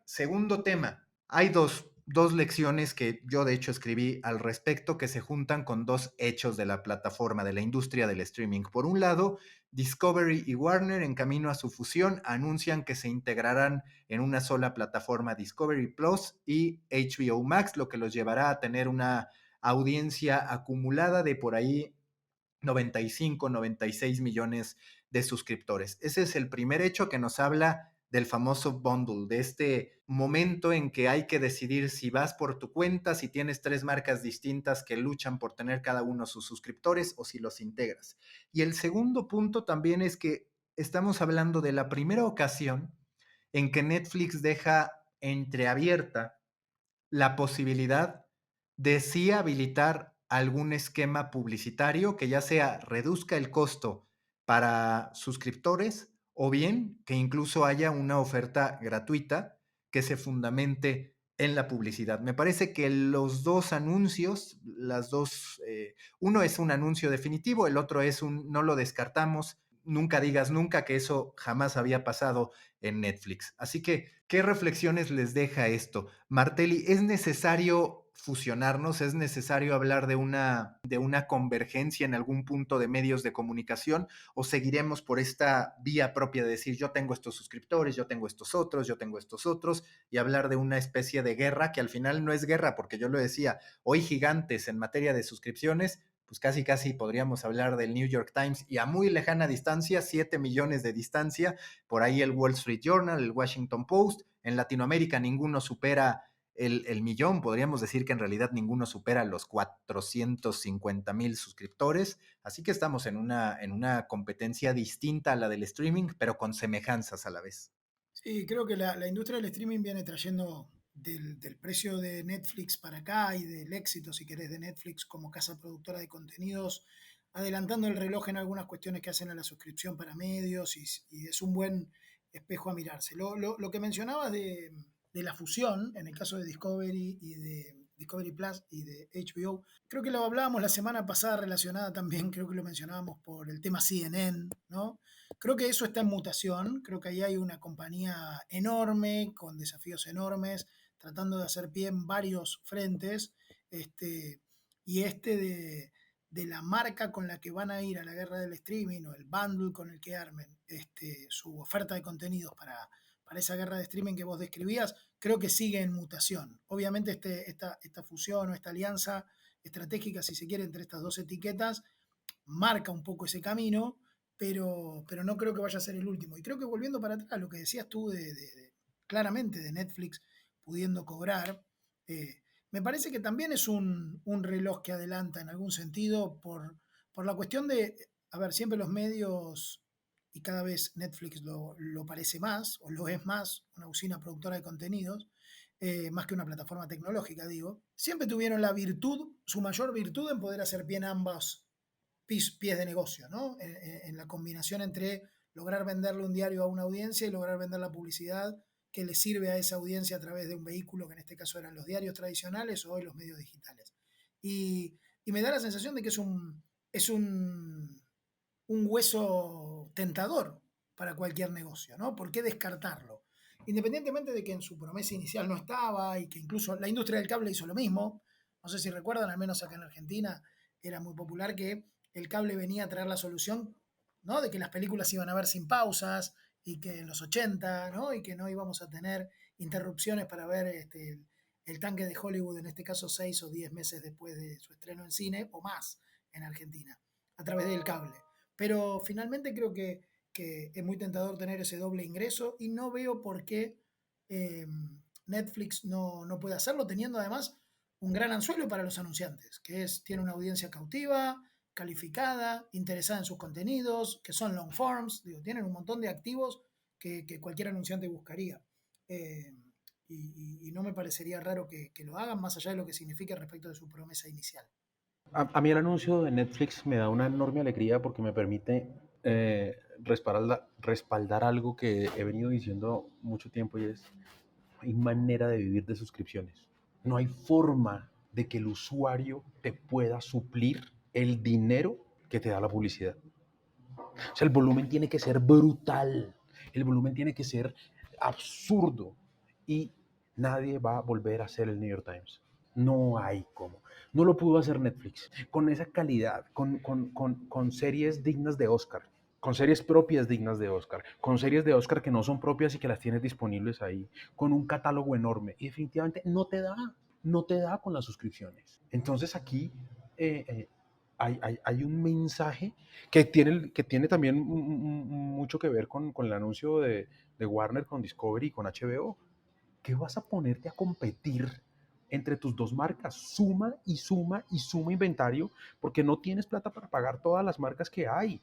Segundo tema, hay dos lecciones que yo de hecho escribí al respecto que se juntan con dos hechos de la plataforma, de la industria del streaming. Por un lado, Discovery y Warner, en camino a su fusión, anuncian que se integrarán en una sola plataforma, Discovery Plus y HBO Max, lo que los llevará a tener una audiencia acumulada de por ahí 95, 96 millones de suscriptores. Ese es el primer hecho que nos habla del famoso bundle, de este momento en que hay que decidir si vas por tu cuenta, si tienes tres marcas distintas que luchan por tener cada uno sus suscriptores o si los integras. Y el segundo punto también es que estamos hablando de la primera ocasión en que Netflix deja entreabierta la posibilidad de sí habilitar algún esquema publicitario que ya sea reduzca el costo para suscriptores o bien que incluso haya una oferta gratuita que se fundamente en la publicidad. Me parece que los dos anuncios, uno es un anuncio definitivo, el otro es un no lo descartamos, nunca digas nunca, que eso jamás había pasado en Netflix. Así que, ¿qué reflexiones les deja esto? Martelli, ¿es necesario fusionarnos? ¿Es necesario hablar de una convergencia en algún punto de medios de comunicación? ¿O seguiremos por esta vía propia de decir yo tengo estos suscriptores, yo tengo estos otros, yo tengo estos otros, y hablar de una especie de guerra que al final no es guerra? Porque yo lo decía, hoy gigantes en materia de suscripciones, pues casi casi podríamos hablar del New York Times, y a muy lejana distancia, 7 millones de distancia, por ahí el Wall Street Journal, el Washington Post. En Latinoamérica ninguno supera el millón, podríamos decir que en realidad ninguno supera los 450,000 suscriptores, así que estamos en una competencia distinta a la del streaming, pero con semejanzas a la vez. Sí, creo que la industria del streaming viene trayendo del precio de Netflix para acá y del éxito, si querés, de Netflix como casa productora de contenidos, adelantando el reloj en algunas cuestiones que hacen a la suscripción para medios y es un buen espejo a mirarse. Lo que mencionabas de la fusión, en el caso de Discovery y de Discovery Plus y de HBO, creo que lo hablábamos la semana pasada relacionada también, creo que lo mencionábamos por el tema CNN, ¿no? Creo que eso está en mutación, creo que ahí hay una compañía enorme, con desafíos enormes, tratando de hacer pie en varios frentes, este, y de la marca con la que van a ir a la guerra del streaming o el bundle con el que armen su oferta de contenidos para esa guerra de streaming que vos describías, creo que sigue en mutación. Obviamente esta fusión o esta alianza estratégica, si se quiere, entre estas dos etiquetas, marca un poco ese camino, pero no creo que vaya a ser el último. Y creo que volviendo para atrás, lo que decías tú claramente de Netflix pudiendo cobrar, me parece que también es un reloj que adelanta en algún sentido por la cuestión de, a ver, siempre los medios, y cada vez Netflix lo parece más, o lo es más, una usina productora de contenidos, más que una plataforma tecnológica, digo, siempre tuvieron la virtud, su mayor virtud en poder hacer bien ambas pies de negocio, ¿no? En la combinación entre lograr venderle un diario a una audiencia y lograr vender la publicidad que le sirve a esa audiencia a través de un vehículo, que en este caso eran los diarios tradicionales o hoy los medios digitales. Y me da la sensación de que es un hueso tentador para cualquier negocio, ¿no? ¿Por qué descartarlo? Independientemente de que en su promesa inicial no estaba y que incluso la industria del cable hizo lo mismo, no sé si recuerdan, al menos acá en Argentina era muy popular que el cable venía a traer la solución, ¿no? De que las películas iban a ver sin pausas y que en los 80, ¿no? Y que no íbamos a tener interrupciones para ver el tanque de Hollywood, en este caso 6 o 10 meses después de su estreno en cine o más en Argentina, a través del cable. Pero finalmente creo que es muy tentador tener ese doble ingreso y no veo por qué eh, Netflix no puede hacerlo, teniendo además un gran anzuelo para los anunciantes, que tiene una audiencia cautiva, calificada, interesada en sus contenidos, que son long forms, digo, tienen un montón de activos que cualquier anunciante buscaría. Eh, y no me parecería raro que lo hagan más allá de lo que signifique respecto de su promesa inicial. A mí el anuncio de Netflix me da una enorme alegría porque me permite respaldar algo que he venido diciendo mucho tiempo y es, no hay manera de vivir de suscripciones. No hay forma de que el usuario te pueda suplir el dinero que te da la publicidad. O sea, el volumen tiene que ser brutal, el volumen tiene que ser absurdo. y nadie va a volver a hacer el New York Times. No hay cómo. No lo pudo hacer Netflix. Con esa calidad, con series dignas de Oscar, con series propias dignas de Oscar, con series de Oscar que no son propias y que las tienes disponibles ahí, con un catálogo enorme. Y definitivamente no te da con las suscripciones. Entonces aquí eh, eh, hay un mensaje que tiene también mucho que ver con el anuncio de Warner con Discovery y con HBO. ¿Qué vas a ponerte a competir entre tus dos marcas? Suma y suma y suma inventario porque no tienes plata para pagar todas las marcas que hay.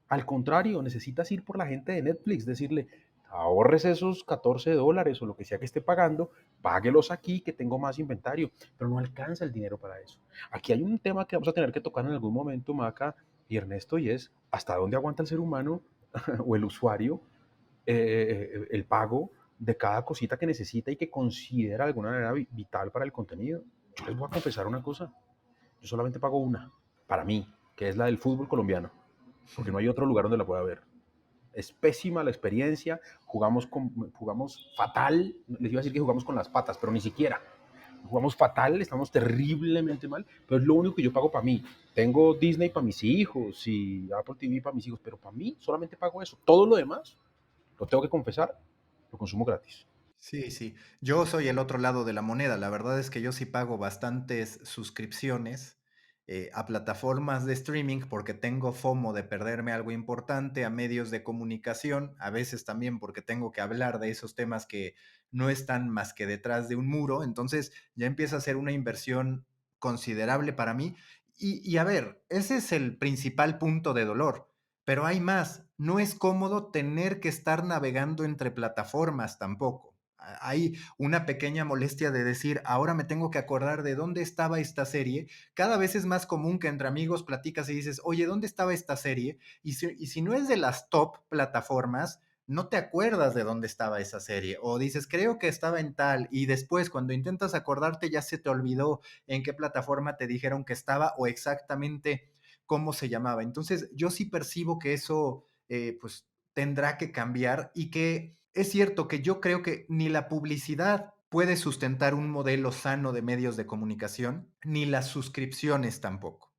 Al contrario, necesitas ir por la gente de Netflix, decirle, ahorres esos $14 o lo que sea que esté pagando, páguelos aquí que tengo más inventario, pero no alcanza el dinero para eso. Aquí hay un tema que vamos a tener que tocar en algún momento, Maca y Ernesto, y es hasta dónde aguanta el ser humano o el usuario el pago de cada cosita que necesita y que considera de alguna manera vital para el contenido. Yo les voy a confesar una cosa, yo solamente pago una, para mí, que es la del fútbol colombiano, porque no hay otro lugar donde la pueda ver. Es pésima la experiencia, jugamos fatal, les iba a decir que jugamos con las patas, pero ni siquiera. Jugamos fatal, estamos terriblemente mal, pero es lo único que yo pago para mí. Tengo Disney para mis hijos y Apple TV para mis hijos, pero para mí solamente pago eso. Todo lo demás, lo tengo que confesar, lo consumo gratis. Sí, sí. Yo soy el otro lado de la moneda. La verdad es que yo sí pago bastantes suscripciones a plataformas de streaming porque tengo FOMO de perderme algo importante, a medios de comunicación, a veces también porque tengo que hablar de esos temas que no están más que detrás de un muro. Entonces ya empieza a ser una inversión considerable para mí. Y a ver, ese es el principal punto de dolor. Pero hay más. No es cómodo tener que estar navegando entre plataformas tampoco. Hay una pequeña molestia de decir, ahora me tengo que acordar de dónde estaba esta serie. Cada vez es más común que entre amigos platicas y dices, oye, ¿dónde estaba esta serie? Y si no es de las top plataformas, no te acuerdas de dónde estaba esa serie. O dices, creo que estaba en tal. Y después, cuando intentas acordarte, ya se te olvidó en qué plataforma te dijeron que estaba o exactamente cómo se llamaba. Entonces, yo sí percibo que eso, pues, tendrá que cambiar y que es cierto que yo creo que ni la publicidad puede sustentar un modelo sano de medios de comunicación, ni las suscripciones tampoco.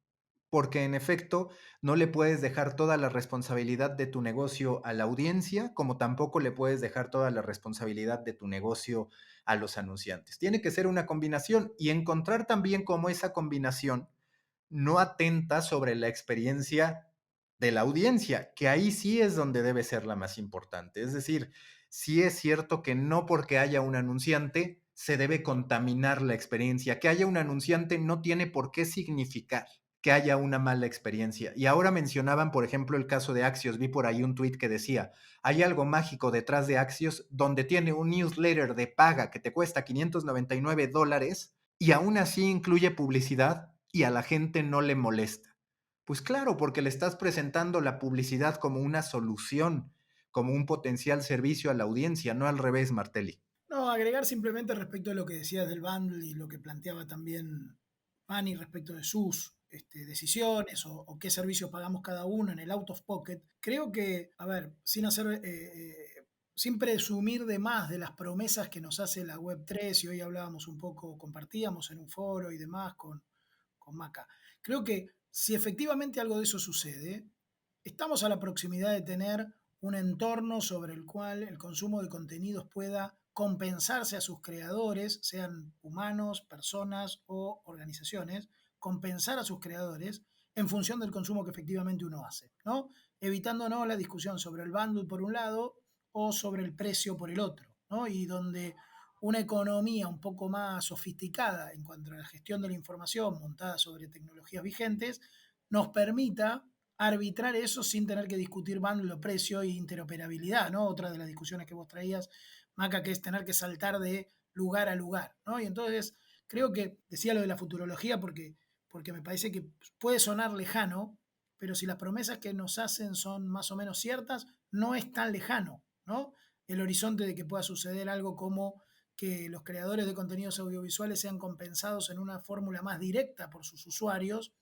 Porque en efecto, no le puedes dejar toda la responsabilidad de tu negocio a la audiencia, como tampoco le puedes dejar toda la responsabilidad de tu negocio a los anunciantes. Tiene que ser una combinación y encontrar también cómo esa combinación no atenta sobre la experiencia de la audiencia, que ahí sí es donde debe ser la más importante. Es decir, sí es cierto que no porque haya un anunciante se debe contaminar la experiencia. Que haya un anunciante no tiene por qué significar que haya una mala experiencia. Y ahora mencionaban, por ejemplo, el caso de Axios. Vi por ahí un tweet que decía, hay algo mágico detrás de Axios donde tiene un newsletter de paga que te cuesta $599 y aún así incluye publicidad y a la gente no le molesta. Pues claro, porque le estás presentando la publicidad como una solución, como un potencial servicio a la audiencia, no al revés, Martelli. No, agregar simplemente respecto a lo que decías del bundle y lo que planteaba también Manny respecto de sus decisiones o qué servicios pagamos cada uno en el out of pocket. Creo que, a ver, sin presumir de más de las promesas que nos hace la Web3, y hoy hablábamos un poco, compartíamos en un foro y demás con Maca. Creo que si efectivamente algo de eso sucede, estamos a la proximidad de tener un entorno sobre el cual el consumo de contenidos pueda compensarse a sus creadores, sean humanos, personas o organizaciones, compensar a sus creadores en función del consumo que efectivamente uno hace, ¿no? Evitándonos la discusión sobre el bundle por un lado o sobre el precio por el otro, ¿no? Y donde una economía un poco más sofisticada en cuanto a la gestión de la información montada sobre tecnologías vigentes nos permita arbitrar eso sin tener que discutir bundle o precio e interoperabilidad, ¿no? Otra de las discusiones que vos traías, Maca, que es tener que saltar de lugar a lugar, ¿no? Y entonces creo que decía lo de la futurología porque me parece que puede sonar lejano, pero si las promesas que nos hacen son más o menos ciertas, no es tan lejano, ¿no? El horizonte de que pueda suceder algo como que los creadores de contenidos audiovisuales sean compensados en una fórmula más directa por sus usuarios.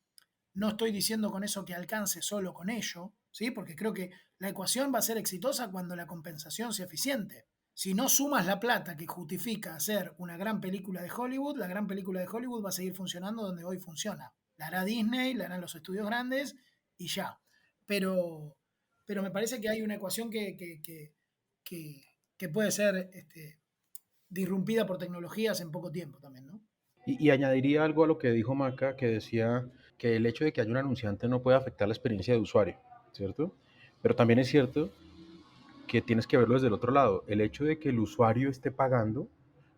No estoy diciendo con eso que alcance solo con ello, ¿sí? Porque creo que la ecuación va a ser exitosa cuando la compensación sea eficiente. Si no sumas la plata que justifica hacer una gran película de Hollywood, la gran película de Hollywood va a seguir funcionando donde hoy funciona. La hará Disney, la harán los estudios grandes y ya. Pero, pero me parece que hay una ecuación que puede ser disrumpida por tecnologías en poco tiempo también, ¿no? Y añadiría algo a lo que dijo Maca, que decía que el hecho de que haya un anunciante no puede afectar la experiencia de usuario, ¿cierto? Pero también es cierto que tienes que verlo desde el otro lado. El hecho de que el usuario esté pagando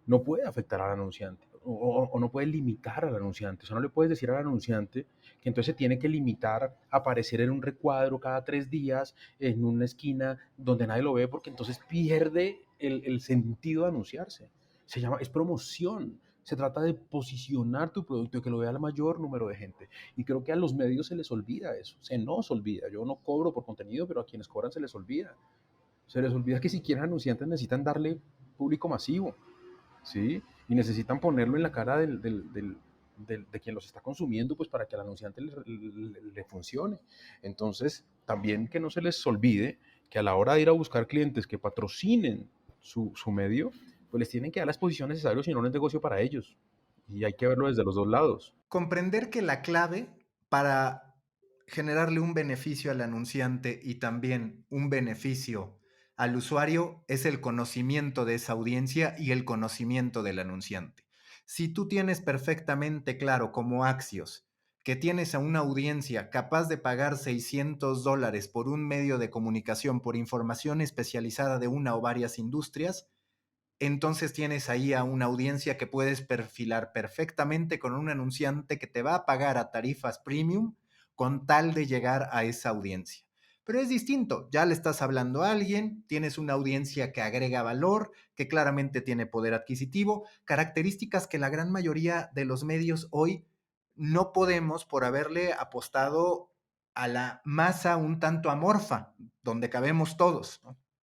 no puede afectar al anunciante o no puede limitar al anunciante. O sea, no le puedes decir al anunciante que entonces se tiene que limitar a aparecer en un recuadro cada 3 días en una esquina donde nadie lo ve porque entonces pierde el sentido de anunciarse. Es promoción. Se trata de posicionar tu producto y que lo vea el mayor número de gente. Y creo que a los medios se les olvida eso, se nos olvida. Yo no cobro por contenido, pero a quienes cobran se les olvida. Se les olvida que si quieren anunciantes necesitan darle público masivo, ¿sí? Y necesitan ponerlo en la cara de quien los está consumiendo, pues para que al anunciante le funcione. Entonces, también que no se les olvide que a la hora de ir a buscar clientes que patrocinen su medio, pues les tienen que dar la exposición necesaria, si no, no es negocio para ellos. Y hay que verlo desde los dos lados. Comprender que la clave para generarle un beneficio al anunciante y también un beneficio al usuario es el conocimiento de esa audiencia y el conocimiento del anunciante. Si tú tienes perfectamente claro como Axios que tienes a una audiencia capaz de pagar $600 por un medio de comunicación por información especializada de una o varias industrias, entonces tienes ahí a una audiencia que puedes perfilar perfectamente con un anunciante que te va a pagar a tarifas premium con tal de llegar a esa audiencia. Pero es distinto, ya le estás hablando a alguien, tienes una audiencia que agrega valor, que claramente tiene poder adquisitivo, características que la gran mayoría de los medios hoy no podemos por haberle apostado a la masa un tanto amorfa, donde cabemos todos, ¿no?